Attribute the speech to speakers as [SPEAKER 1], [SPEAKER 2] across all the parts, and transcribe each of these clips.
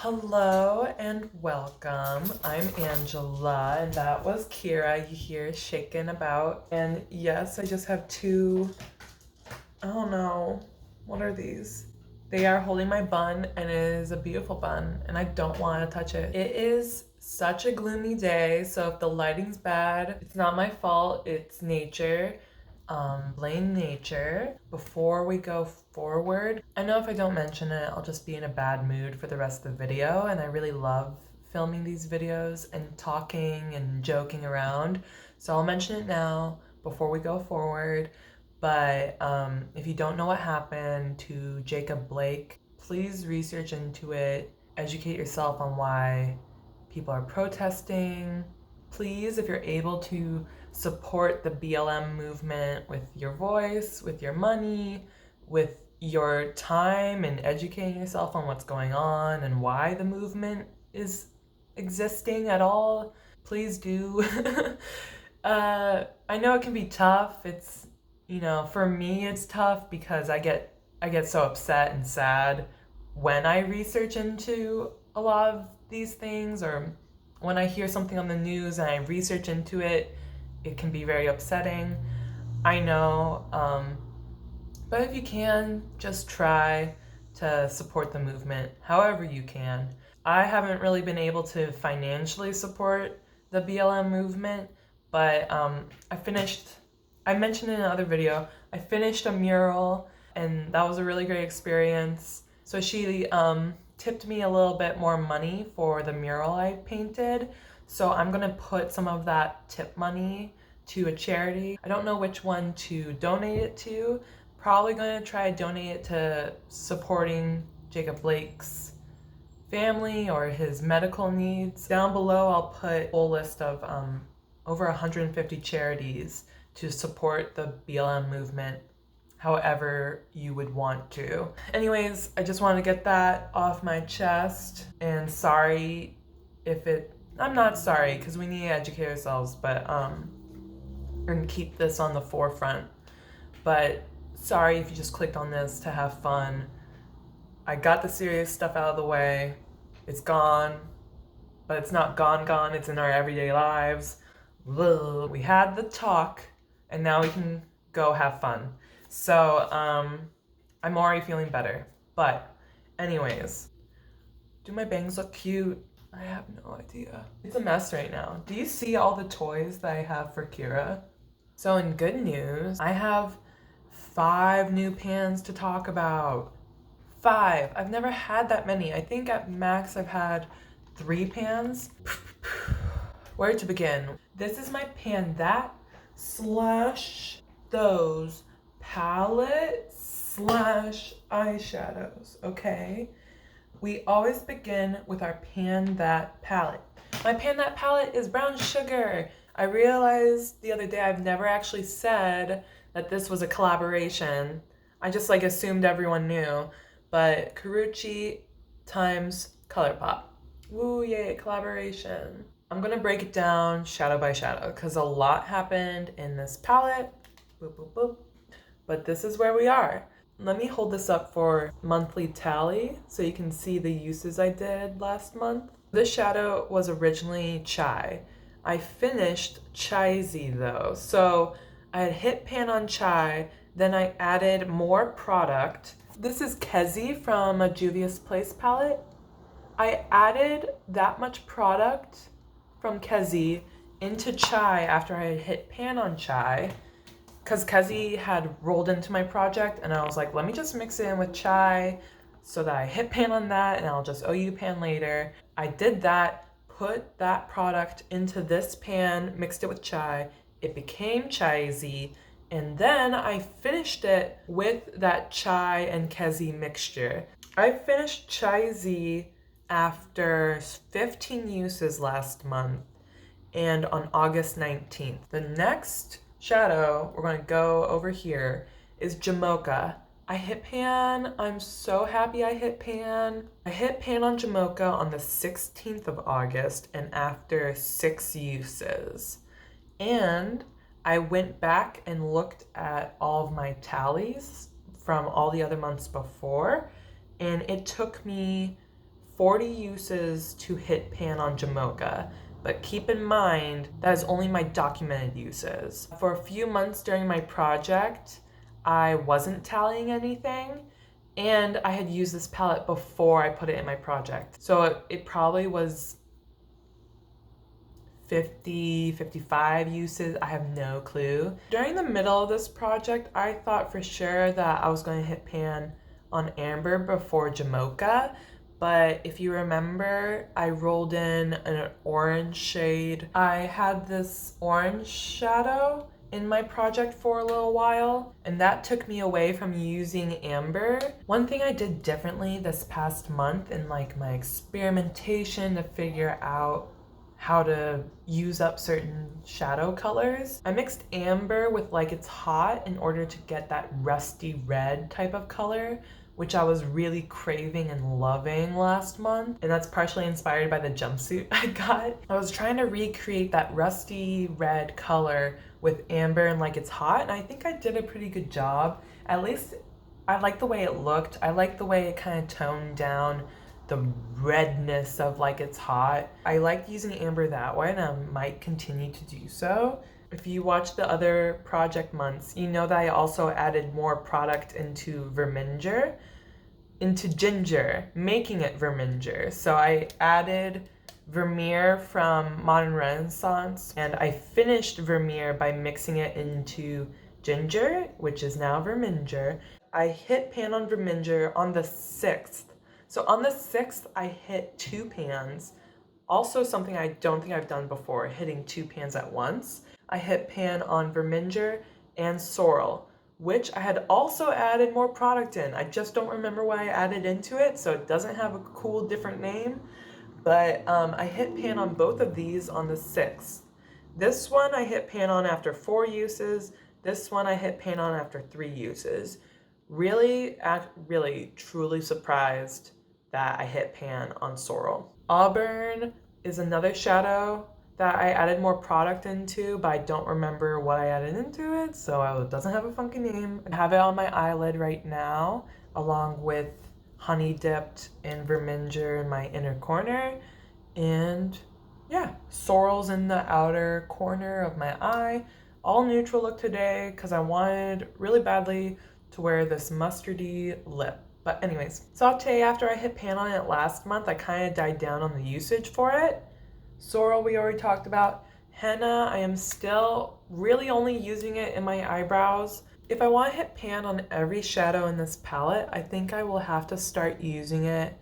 [SPEAKER 1] Hello and welcome. I'm Angela, and that was Kira you hear shaking about. And yes, I just have two, I don't know, what are these? They are holding my bun, and it is a beautiful bun, and I don't want to touch it. It is such a gloomy day, so if the lighting's bad, it's not my fault, it's nature. Blame nature. Before we go forward, I know if I don't mention it, I'll just be in a bad mood for the rest of the video, and I really love filming these videos and talking and joking around. So I'll mention it now before we go forward. But if you don't know what happened to Jacob Blake, please research into it, educate yourself on why people are protesting. Please, if you're able to, support the BLM movement with your voice, with your money, with your time, and educating yourself on what's going on and why the movement is existing at all. Please do. I know it can be tough. It's, for me it's tough because I get so upset and sad when I research into a lot of these things, or when I hear something on the news and I research into it, it can be very upsetting. I know, but if you can, just try to support the movement however you can. I haven't really been able to financially support the BLM movement, but I mentioned in another video, I finished a mural, and that was a really great experience. So she tipped me a little bit more money for the mural I painted. So I'm gonna put some of that tip money to a charity. I don't know which one to donate it to. Probably gonna try to donate it to supporting Jacob Blake's family or his medical needs. Down below I'll put a whole list of over 150 charities to support the BLM movement however you would want to. Anyways, I just wanted to get that off my chest, and sorry if I'm not sorry because we need to educate ourselves, but we're gonna keep this on the forefront. But sorry if you just clicked on this to have fun. I got the serious stuff out of the way. It's gone, but it's not gone, it's in our everyday lives. We had the talk, and now we can go have fun. So, I'm already feeling better. But, anyways, do my bangs look cute? I have no idea. It's a mess right now. Do you see all the toys that I have for Kira? So in good news, I have 5 new pans to talk about. 5. I've never had that many. I think at max I've had 3 pans. Where to begin? This is my pan that slash those palette slash eyeshadows, okay? We always begin with our Pan That palette. My Pan That palette is brown sugar. I realized the other day I've never actually said that this was a collaboration. I just assumed everyone knew. But Karuchi times ColourPop. Woo, yay, collaboration. I'm gonna break it down shadow by shadow because a lot happened in this palette. Boop, boop, boop. But this is where we are. Let me hold this up for monthly tally so you can see the uses I did last month. This shadow was originally Chai. I finished Chai-Z though. So I had hit pan on Chai, then I added more product. This is Kezi from a Juvia's Place palette. I added that much product from Kezi into Chai after I had hit pan on Chai, because Kezi had rolled into my project, and I was like, let me just mix it in with Chai so that I hit pan on that and I'll just OU pan later. I did that, put that product into this pan, mixed it with Chai. It became Chai-Z, and then I finished it with that Chai and Kezi mixture. I finished Chai-Z after 15 uses last month and on August 19th. The next shadow we're going to go over here is Jamocha. I hit pan. I'm so happy I hit pan. I hit pan on Jamocha on the 16th of August and after 6 uses. And I went back and looked at all of my tallies from all the other months before, and it took me 40 uses to hit pan on Jamocha, but keep in mind that is only my documented uses. For a few months during my project, I wasn't tallying anything, and I had used this palette before I put it in my project. So it probably was 50, 55 uses, I have no clue. During the middle of this project, I thought for sure that I was going to hit pan on Amber before Jamocha, but if you remember, I rolled in an orange shade. I had this orange shadow in my project for a little while, and that took me away from using Amber. One thing I did differently this past month in like my experimentation to figure out how to use up certain shadow colors, I mixed Amber with Like It's Hot in order to get that rusty red type of color, which I was really craving and loving last month. And that's partially inspired by the jumpsuit I got. I was trying to recreate that rusty red color with Amber and Like It's Hot, and I think I did a pretty good job. At least I like the way it looked. I like the way it kind of toned down the redness of Like It's Hot. I liked using Amber that way, and I might continue to do so. If you watch the other project months, you know that I also added more product into Ginger, making it Verminger. So I added Vermeer from Modern Renaissance, and I finished Vermeer by mixing it into Ginger, which is now Verminger. I hit pan on Verminger on the 6th. So on the 6th, I hit 2 pans. Also something I don't think I've done before, hitting 2 pans at once. I hit pan on Verminger and Sorrel, which I had also added more product in. I just don't remember what I added into it, so it doesn't have a cool different name. But I hit pan on both of these on the 6th. This one I hit pan on after 4 uses. This one I hit pan on after 3 uses. Really, truly surprised that I hit pan on Sorrel. Auburn is another shadow that I added more product into, but I don't remember what I added into it, so it doesn't have a funky name. I have it on my eyelid right now, along with Honey Dipped and Verminger in my inner corner, and yeah, Sorrel's in the outer corner of my eye. All neutral look today, because I wanted really badly to wear this mustardy lip. But anyways, Sauté, after I hit pan on it last month, I kind of died down on the usage for it. Sorrel, we already talked about. Henna, I am still really only using it in my eyebrows. If I want to hit pan on every shadow in this palette, I think I will have to start using it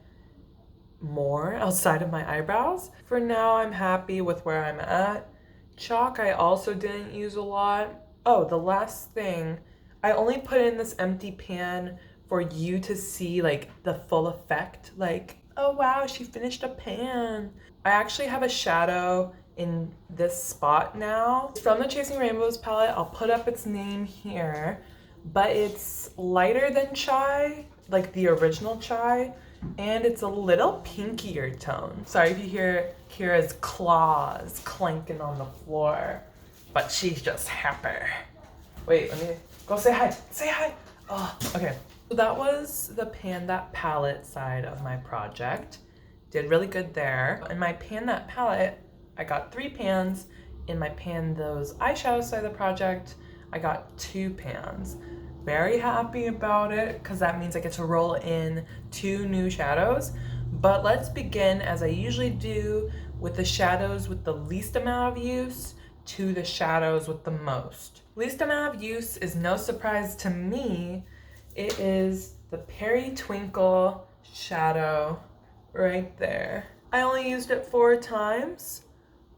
[SPEAKER 1] more outside of my eyebrows. For now, I'm happy with where I'm at. Chalk, I also didn't use a lot. Oh, the last thing, I only put in this empty pan for you to see like the full effect, like, oh wow, she finished a pan. I actually have a shadow in this spot now. It's from the Chasing Rainbows palette. I'll put up its name here, but it's lighter than Chai, like the original Chai, and it's a little pinkier tone. Sorry if you hear Kira's claws clanking on the floor, but she's just happy. Wait, let me go say hi. Say hi. Oh, okay. So that was the Pan That Palette side of my project. Did really good there. In my Pan That Palette, I got 3 pans. In my Pan Those Eyeshadows side of the project, I got 2 pans. Very happy about it, because that means I get to roll in 2 new shadows. But let's begin, as I usually do, with the shadows with the least amount of use to the shadows with the most. Least amount of use is no surprise to me. It is the Perry Twinkle shadow right there. I only used it 4 times.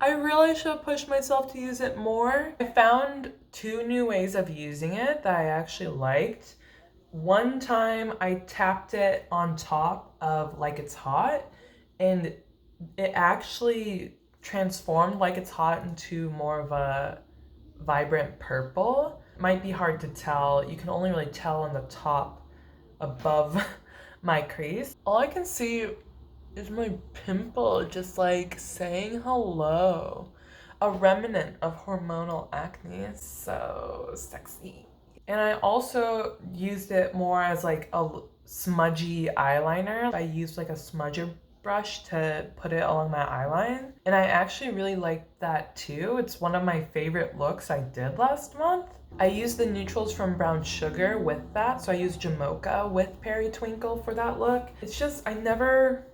[SPEAKER 1] I really should have pushed myself to use it more. I found 2 new ways of using it that I actually liked. One time I tapped it on top of Like It's Hot, and it actually transformed Like It's Hot into more of a vibrant purple. Might be hard to tell. You can only really tell on the top above my crease. All I can see is my pimple just like saying hello. A remnant of hormonal acne. So sexy. And I also used it more as like a smudgy eyeliner. I used like a smudger brush to put it along my eyeline. And I actually really like that too. It's one of my favorite looks I did last month. I used the neutrals from Brown Sugar with that. So I used Jamocha with Periwinkle for that look. It's just, I never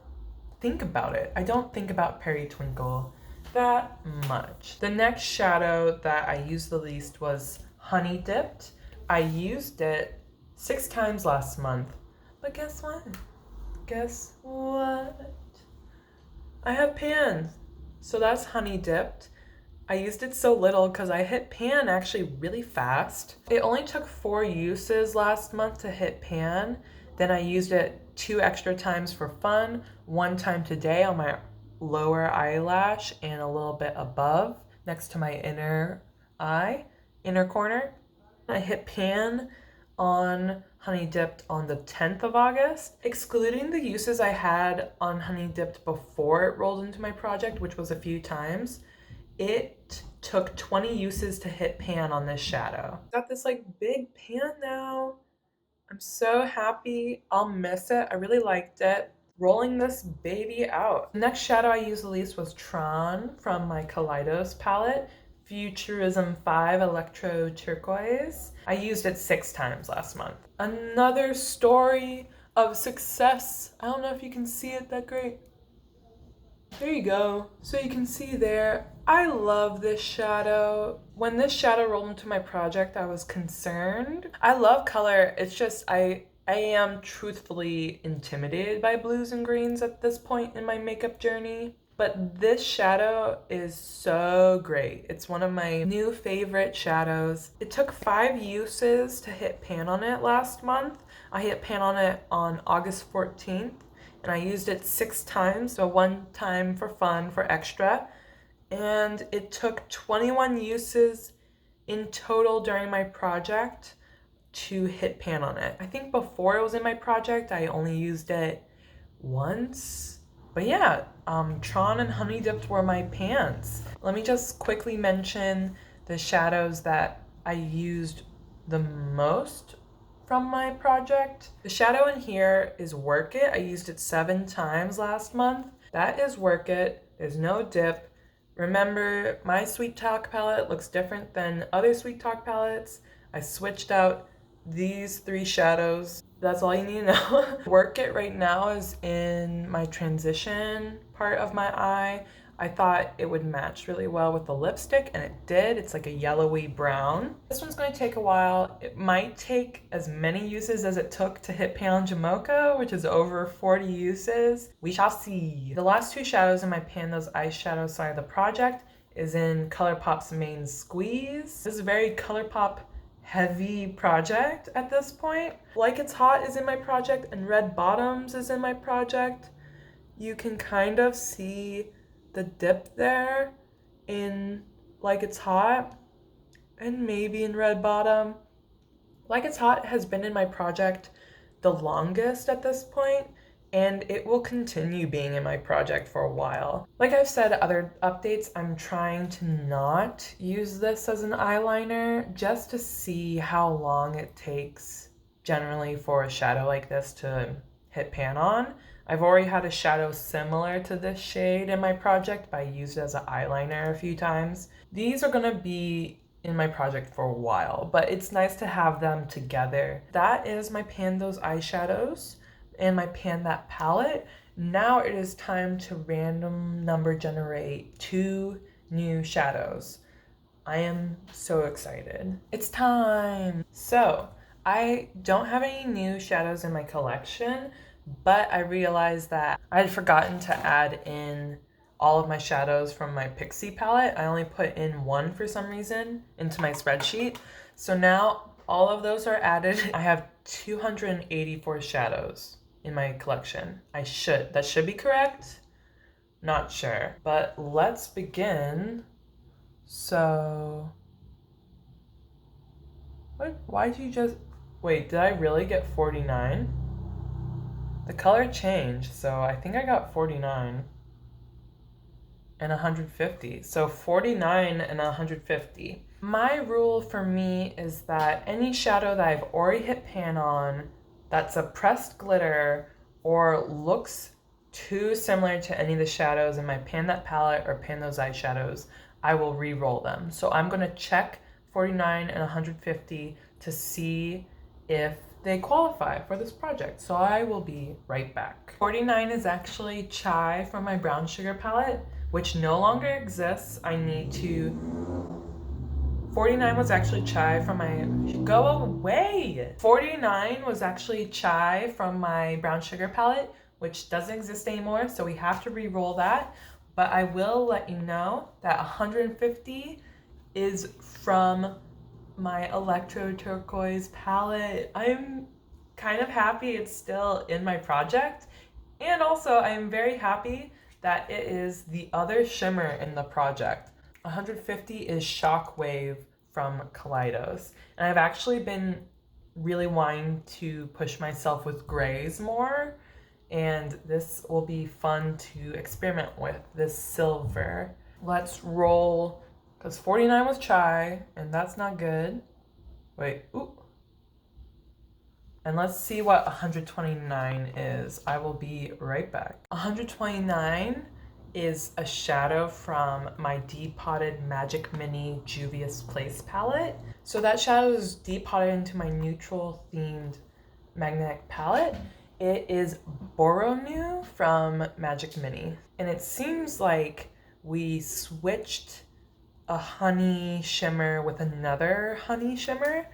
[SPEAKER 1] think about it. I don't think about Periwinkle that much. The next shadow that I used the least was Honey Dipped. I used it 6 times last month. But guess what? Guess what? I have pan. So that's Honey Dipped. I used it so little because I hit pan actually really fast. It only took 4 uses last month to hit pan. Then I used it 2 extra times for fun, 1 time today on my lower eyelash and a little bit above next to my inner corner. I hit pan on Honey Dipped on the 10th of August. Excluding the uses I had on Honey Dipped before it rolled into my project, which was a few times, it took 20 uses to hit pan on this shadow. Got this like big pan now. I'm so happy. I'll miss it. I really liked it. Rolling this baby out. The next shadow I used the least was Tron from my Kaleidos palette. Futurism 5 Electro Turquoise. I used it 6 times last month. Another story of success. I don't know if you can see it that great. There you go. So you can see there, I love this shadow. When this shadow rolled into my project, I was concerned. I love color. It's just, I am truthfully intimidated by blues and greens at this point in my makeup journey. But this shadow is so great. It's one of my new favorite shadows. It took 5 uses to hit pan on it last month. I hit pan on it on August 14th. And I used it 6 times, so 1 time for fun, for extra. And it took 21 uses in total during my project to hit pan on it. I think before it was in my project, I only used it once. But yeah, Tron and Honey Dipped were my pans. Let me just quickly mention the shadows that I used the most from my project. The shadow in here is Work It. I used it 7 times last month. That is Work It. There's no dip. Remember, my Sweet Talk palette looks different than other Sweet Talk palettes. I switched out these 3 shadows. That's all you need to know. Work It right now is in my transition part of my eye. I thought it would match really well with the lipstick, and it did. It's like a yellowy brown. This one's going to take a while. It might take as many uses as it took to hit pan on Jamocha, which is over 40 uses. We shall see. The last 2 shadows in my Pando's eyeshadow side of the project is in ColourPop's Main Squeeze. This is a very ColourPop heavy project at this point. Like It's Hot is in my project, and Red Bottoms is in my project. You can kind of see the dip there in Like It's Hot, and maybe in Red Bottom. Like It's Hot has been in my project the longest at this point, and it will continue being in my project for a while. Like I've said other updates, I'm trying to not use this as an eyeliner just to see how long it takes generally for a shadow like this to hit pan on. I've already had a shadow similar to this shade in my project, but I used it as an eyeliner a few times. These are gonna be in my project for a while, but it's nice to have them together. That is my Pando's eyeshadows and my Pan That palette. Now it is time to random number generate 2 new shadows. I am so excited. It's time! So, I don't have any new shadows in my collection, but I realized that I had forgotten to add in all of my shadows from my Pixie palette. I only put in 1 for some reason into my spreadsheet. So now all of those are added. I have 284 shadows in my collection. That should be correct. Not sure, but let's begin. So, why'd you just, wait, did I really get 49? The color changed, so I think I got 49 and 150. So 49 and 150. My rule for me is that any shadow that I've already hit pan on that's a pressed glitter or looks too similar to any of the shadows in my Pan That palette or Pando's eyeshadows, I will re-roll them. So I'm gonna check 49 and 150 to see if they qualify for this project. So I will be right back. 49 is actually Chai from my brown sugar palette, which no longer exists. I need to 49 was actually Chai from my, go away! 49 was actually Chai from my brown sugar palette, which doesn't exist anymore, so we have to re-roll that. But I will let you know that 150 is from my Electro Turquoise palette. I'm kind of happy it's still in my project. And also I'm very happy that it is the other shimmer in the project. 150 is Shockwave from Kaleidos. And I've actually been really wanting to push myself with grays more. And this will be fun to experiment with, this silver. Let's roll, because 49 was Chai, and that's not good. Wait, ooh. And let's see what 129 is. I will be right back. 129 is a shadow from my Depotted Magic Mini Juvia's Place palette. So that shadow is depotted into my neutral themed magnetic palette. It is Boronu from Magic Mini. And it seems like we switched a honey shimmer with another honey shimmer.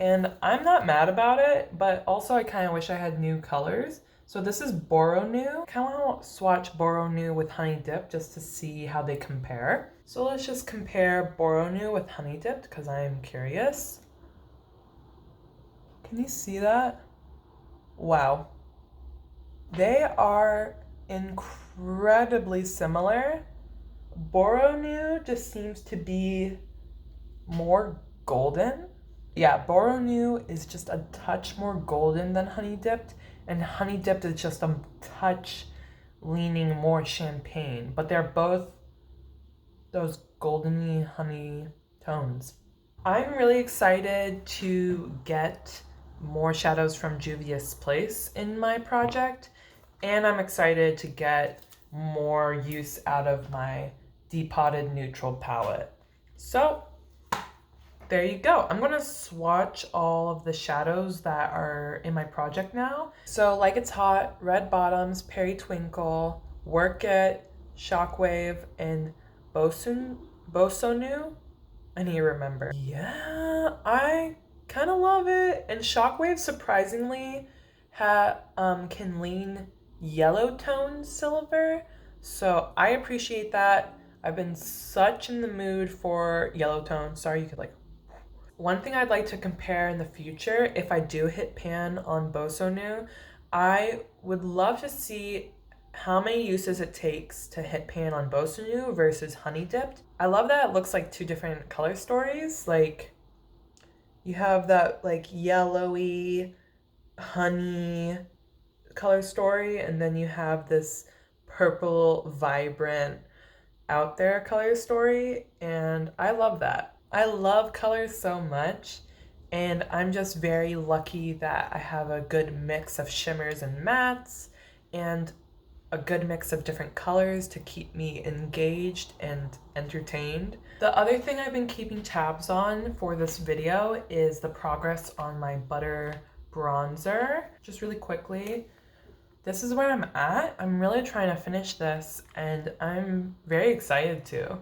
[SPEAKER 1] And I'm not mad about it, but also I kind of wish I had new colors. So this is Boronu. I kind of want to swatch Boronu with Honey Dip just to see how they compare. So let's just compare Boronu with Honey Dipped because I am curious. Can you see that? Wow. They are incredibly similar. Boronu just seems to be more golden. Yeah, Boronu is just a touch more golden than Honey Dipped, and Honey Dipped is just a touch leaning more champagne, but they're both those goldeny honey tones. I'm really excited to get more shadows from Juvia's Place in my project, and I'm excited to get more use out of my Depotted Neutral palette. So there you go. I'm gonna swatch all of the shadows that are in my project now. So Like It's Hot, Red Bottoms, Twinkle, Work It, Shockwave, and Bosonu. I need to remember. Yeah, I kind of love it. And Shockwave surprisingly can lean yellow tone silver. So I appreciate that. I've been such in the mood for yellow tone. Sorry, you could like. One thing I'd like to compare in the future, if I do hit pan on Bosonu, I would love to see how many uses it takes to hit pan on Bosonu versus Honey Dipped. I love that it looks like two different color stories. Like you have that like yellowy honey color story, and then you have this purple vibrant out there color story, and I love that. I love colors so much, and I'm just very lucky that I have a good mix of shimmers and mattes and a good mix of different colors to keep me engaged and entertained. The other thing I've been keeping tabs on for this video is the progress on my butter bronzer. Just really quickly, this is where I'm at. I'm really trying to finish this, and I'm very excited to.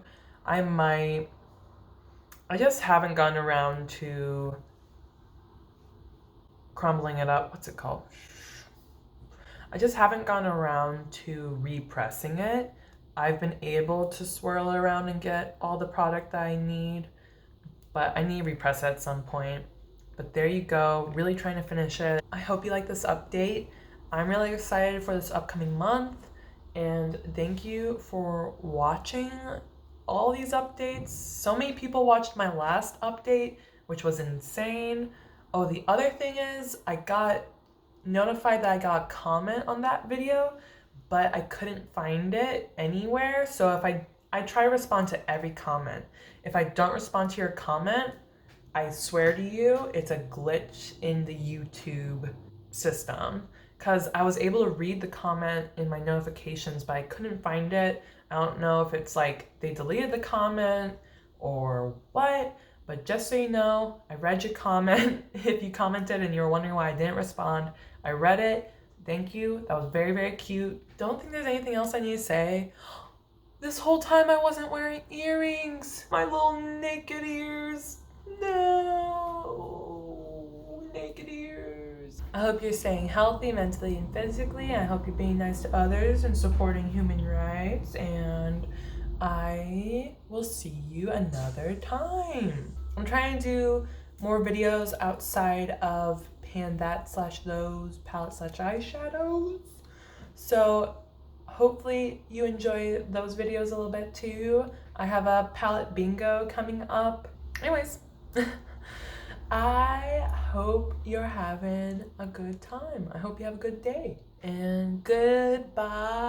[SPEAKER 1] I just haven't gotten around to crumbling it up. What's it called? I just haven't gotten around to repressing it. I've been able to swirl it around and get all the product that I need, but I need to repress it at some point. But there you go, really trying to finish it. I hope you like this update. I'm really excited for this upcoming month, and thank you for watching all these updates. So many people watched my last update, which was insane. Oh, the other thing is I got notified that I got a comment on that video, but I couldn't find it anywhere. So if I try to respond to every comment. If I don't respond to your comment, I swear to you, it's a glitch in the YouTube system, because I was able to read the comment in my notifications, but I couldn't find it. I don't know if it's like they deleted the comment or what, but just so you know, I read your comment. If you commented and you were wondering why I didn't respond, I read it. Thank you. That was very, very cute. Don't think there's anything else I need to say. This whole time I wasn't wearing earrings. My little naked ears. No. Naked ears. I hope you're staying healthy mentally and physically. I hope you're being nice to others and supporting human rights. And I will see you another time. I'm trying to do more videos outside of Pandat/those palette/eyeshadows. So hopefully you enjoy those videos a little bit too. I have a palette bingo coming up. Anyways, I hope you're having a good time. I hope you have a good day. And goodbye.